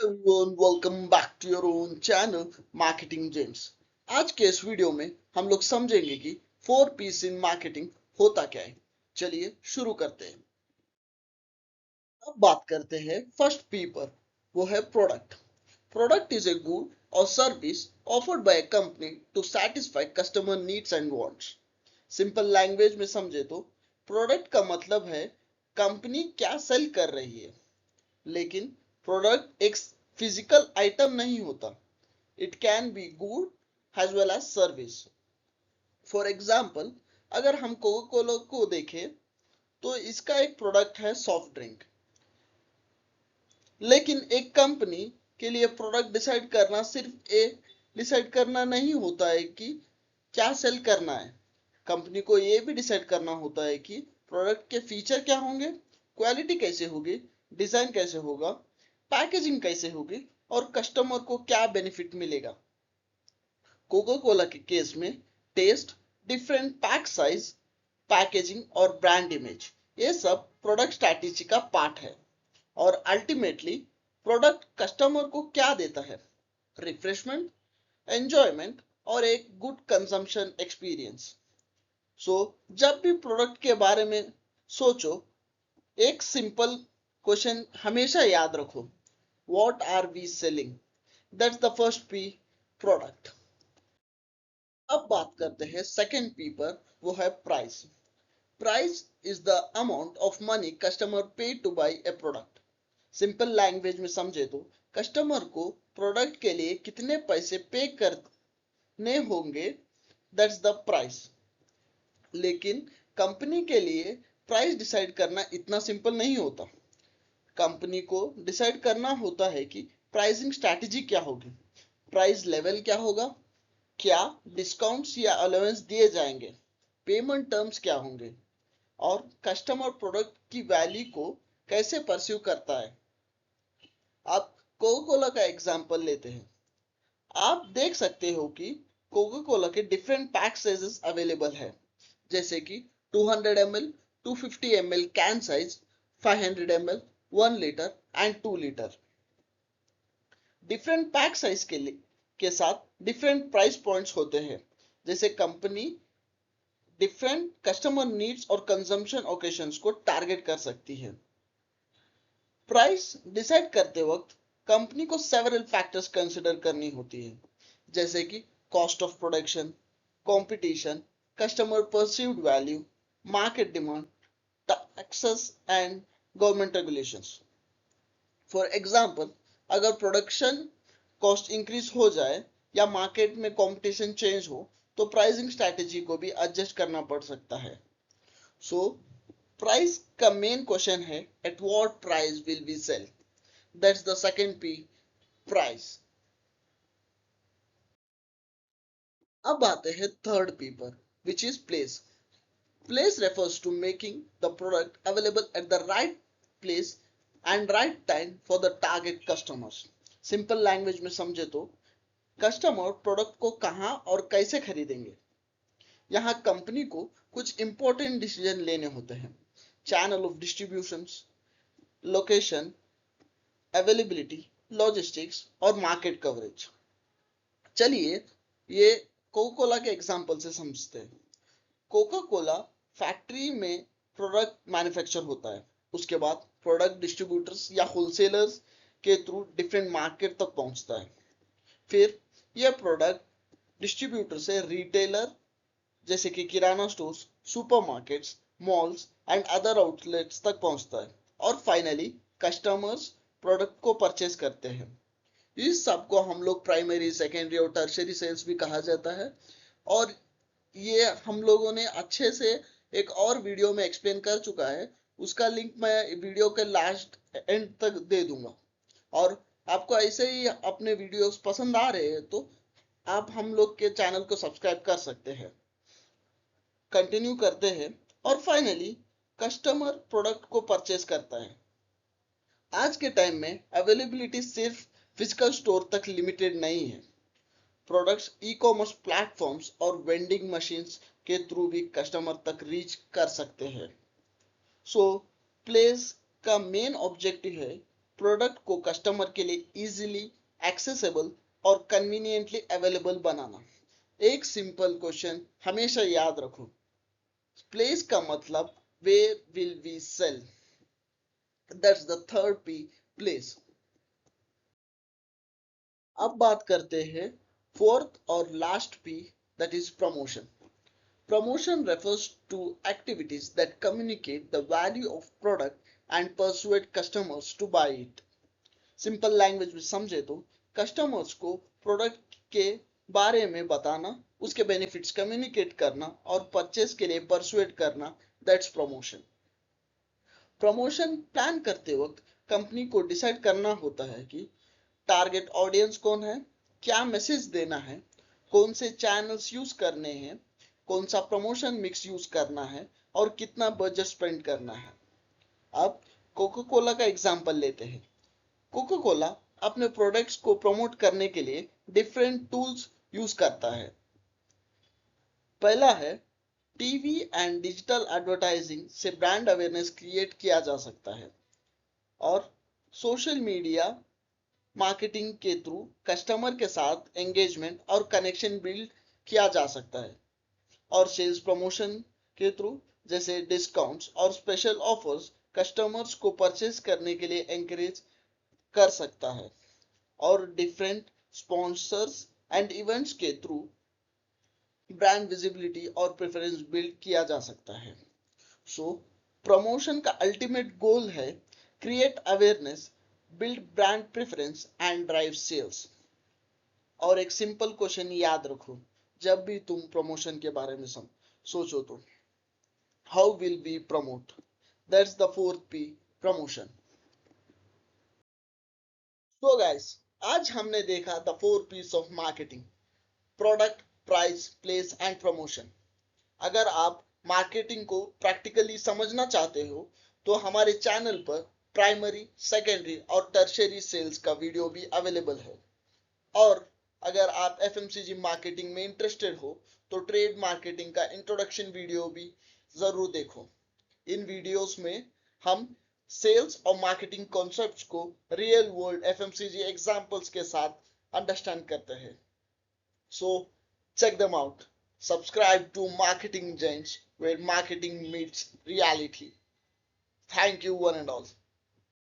everyone, welcome back to your own channel Marketing Gems। आज के इस वीडियो में हम लोग समझेंगे कि 4Ps इन मार्केटिंग होता क्या है। चलिए शुरू करते हैं। अब बात करते हैं फर्स्ट पी पर, वो है product. Product is a good और service offered by a company to satisfy customer needs and wants. Simple language में समझे तो प्रोडक्ट का मतलब है कंपनी क्या सेल कर रही है, लेकिन प्रोडक्ट एक फिजिकल आइटम नहीं होता। It can be good as well as service. For example, अगर हम कोका कोला को देखें तो इसका एक प्रोडक्ट है सॉफ्ट ड्रिंक, लेकिन एक कंपनी के लिए प्रोडक्ट डिसाइड करना सिर्फ ये डिसाइड करना नहीं होता है कि क्या सेल करना है। कंपनी को ये भी डिसाइड करना होता है कि प्रोडक्ट के फीचर क्या होंगे, क्वालिटी कैसे होगी, डिजाइन कैसे होगा, पैकेजिंग कैसे होगी और कस्टमर को क्या बेनिफिट मिलेगा। कोका कोला के केस में taste, different pack size, packaging और ब्रांड इमेज, ये सब प्रोडक्ट स्ट्रैटेजी का पार्ट है। और अल्टीमेटली प्रोडक्ट कस्टमर को क्या देता है? रिफ्रेशमेंट, एंजॉयमेंट और एक गुड कंजम्पशन एक्सपीरियंस। सो जब भी प्रोडक्ट के बारे में सोचो, एक सिंपल क्वेश्चन हमेशा याद रखो, what are we selling? That's the first P, product. अब बात करते हैं सेकंड पी पर, वो है price. Price is the amount of money customer pay to buy a product. Simple language में समझे तो कस्टमर को प्रोडक्ट के लिए कितने पैसे पे करने होंगे, दैट्स द प्राइस। लेकिन कंपनी के लिए प्राइस डिसाइड करना इतना सिंपल नहीं होता। कंपनी को डिसाइड करना होता है कि प्राइसिंग स्ट्रैटेजी क्या होगी, प्राइस लेवल क्या होगा, क्या डिस्काउंट्स या अलाउंस दिए जाएंगे, पेमेंट टर्म्स क्या होंगे और कस्टमर प्रोडक्ट की वैल्यू को कैसे परस्यू करता है। आप कोका कोला का एग्जांपल लेते हैं। आप देख सकते हो कि कोका कोला के डिफरेंट पैक साइजेस अवेलेबल है, जैसे कि 200 ml, 250 ml can size, 500 ml, 1 litre and 2 litre. Different pack size के साथ डिफरेंट प्राइस पॉइंट्स होते हैं, जैसे कंपनी डिफरेंट कस्टमर नीड्स और कंजम्पशन ओकेशंस को टारगेट कर सकती है। प्राइस डिसाइड करते वक्त कंपनी को सेवरल फैक्टर्स कंसिडर करनी होती है, जैसे कि cost of production, competition, customer perceived value, market demand, taxes and government regulations. For example, अगर प्रोडक्शन कॉस्ट इंक्रीज हो जाए या मार्केट में कंपटीशन चेंज हो तो प्राइसिंग स्ट्रैटेजी को भी एडजस्ट करना पड़ सकता है। सो प्राइस का मेन क्वेश्चन है, at what price will we sell? That's the second P, price. अब आते हैं थर्ड पी पर, which is place. Place refers to making the product available at the right place and right time for the target customers। Simple language में समझे तो customer product को कहां और कैसे खरीदेंगे। यहाँ कंपनी को कुछ इंपॉर्टेंट डिसीजन लेने होते हैं, channel of distribution, location, availability, logistics और मार्केट कवरेज। चलिए ये कोका कोला के एग्जांपल से समझते हैं। कोका कोला फैक्ट्री में प्रोडक्ट मैन्युफैक्चर होता है, उसके बाद प्रोडक्ट डिस्ट्रीब्यूटर्स या होलसेलर्स के थ्रू डिफरेंट मार्केट तक पहुंचता है। फिर यह प्रोडक्ट डिस्ट्रीब्यूटर से रिटेलर जैसे कि kirana stores, supermarkets, malls and other outlets तक पहुंचता है और फाइनली कस्टमर्स प्रोडक्ट को परचेज करते हैं। इस सब को हम लोग प्राइमरी, सेकेंडरी और टर्शियरी सेल्स भी कहा जाता है। और ये हम लोगों ने अच्छे से एक और वीडियो में एक्सप्लेन कर चुका है, उसका लिंक मैं वीडियो के लास्ट एंड तक दे दूंगा। और आपको ऐसे ही अपने वीडियोस पसंद आ रहे हैं तो आप हम लोग के चैनल को सब्सक्राइब कर सकते हैं। कंटिन्यू करते हैं और फाइनली कस्टमर प्रोडक्ट को परचेज करता है। आज के टाइम में अवेलेबिलिटी सिर्फ फिजिकल स्टोर तक लिमिटेड नहीं है। प्रोडक्ट्स ई कॉमर्स प्लेटफॉर्म्स और वेंडिंग मशीन्स के थ्रू भी कस्टमर तक रीच कर सकते हैं। सो प्लेस का मेन ऑब्जेक्टिव है प्रोडक्ट को कस्टमर के लिए इजीली एक्सेसिबल और कन्वीनियंटली अवेलेबल बनाना। एक सिंपल क्वेश्चन हमेशा याद रखो, प्लेस का मतलब where will we sell, that's the third P, place. अब बात करते हैं फोर्थ और last P, that is promotion. Promotion refers to activities that communicate the value of product and persuade customers to buy it. Simple language में समझे तो customers को product के बारे में बताना, उसके बेनिफिट्स कम्युनिकेट करना और परचेस के लिए परसुएट करना, दैट्स प्रमोशन। प्रमोशन प्लान करते वक्त कंपनी को डिसाइड करना होता है कि टारगेट ऑडियंस कौन है, क्या मैसेज देना है, कौन से चैनल्स यूज करने हैं, कौन सा प्रमोशन मिक्स यूज करना है और कितना बजट स्पेंड करना है। अब कोका कोला का एग्जांपल लेते हैं। कोका कोला अपने प्रोडक्ट्स को प्रमोट करने के लिए डिफरेंट टूल्स यूज करता है। पहला है टीवी एंड डिजिटल एडवर्टाइजिंग से ब्रांड अवेयरनेस क्रिएट किया जा सकता है, और सोशल मीडिया मार्केटिंग के थ्रू कस्टमर के साथ एंगेजमेंट और कनेक्शन बिल्ड किया जा सकता है, और सेल्स प्रमोशन के थ्रू जैसे डिस्काउंट्स और स्पेशल ऑफर्स कस्टमर्स को परचेज करने के लिए एंकरेज कर सकता है, और डिफरेंट स्पॉन्सर्स एंड इवेंट्स के थ्रू ब्रांड विजिबिलिटी और प्रेफरेंस बिल्ड किया जा सकता है। सो प्रमोशन का अल्टीमेट गोल है create awareness, build brand preference and drive sales. और एक सिंपल क्वेश्चन याद रखो जब भी तुम प्रमोशन के बारे में सोचो तो, how will we promote, that's the fourth P, promotion. So guys, आज हमने देखा the four Ps of marketing: product, price, place and promotion. अगर आप मार्केटिंग को प्रैक्टिकली समझना चाहते हो तो हमारे चैनल पर प्राइमरी, सेकेंडरी और टर्शियरी सेल्स का वीडियो भी अवेलेबल है। और अगर आप एफएमसीजी मार्केटिंग में इंटरेस्टेड हो तो ट्रेड मार्केटिंग का इंट्रोडक्शन वीडियो भी जरूर देखो। इन वीडियोस में हम सेल्स और मार्केटिंग कॉन्सेप्ट्स को रियल वर्ल्ड एफएमसीजी एग्जांपल्स के साथ अंडरस्टैंड करते हैं। सो check them out. Subscribe to Marketing Giants, where marketing meets reality. Thank you, one and all.